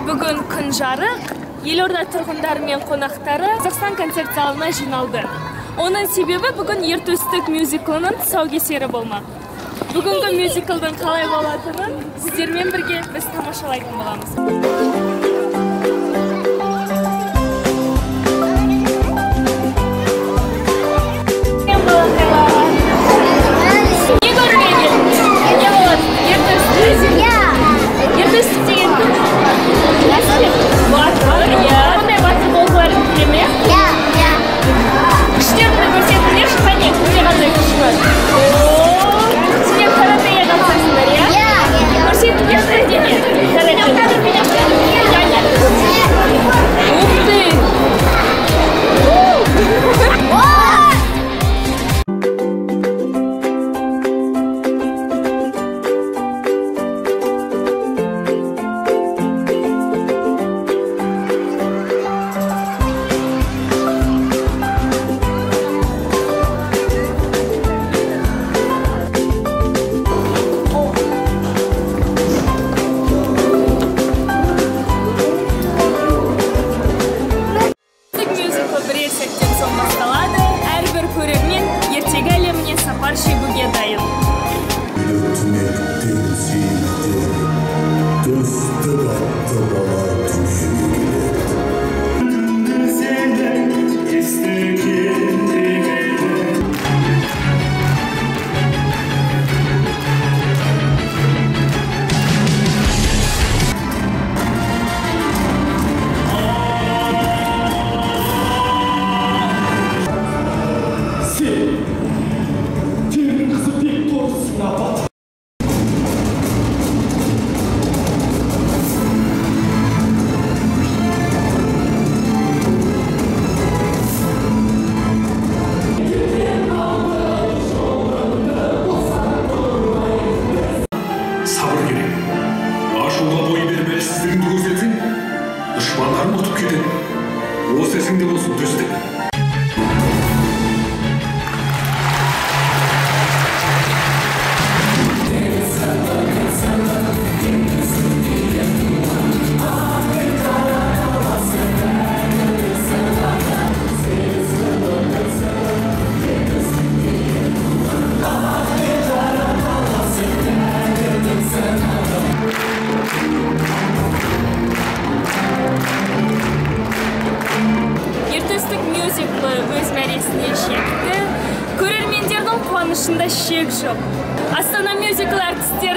Бүгін күн жарық, елорда тұрғындары мен қонақтары Қазақстан концерт залына жиналды. Оның себебі бүгін Ертөстік мюзиклінің тұсаукесері болмақ. Бүгінгі мюзиклдің қалай болатынын сіздермен бірге біз тамашалайтын боламыз. Әрбір көрермен ертегі әлеміне сапар шегуге дайын. Düşmanlarını tutup gidin. O sesinde olsun Töstük. Өз мәресіне жетті. Көрермендердің қуанышында шек жоқ. Астана мюзикл әртістері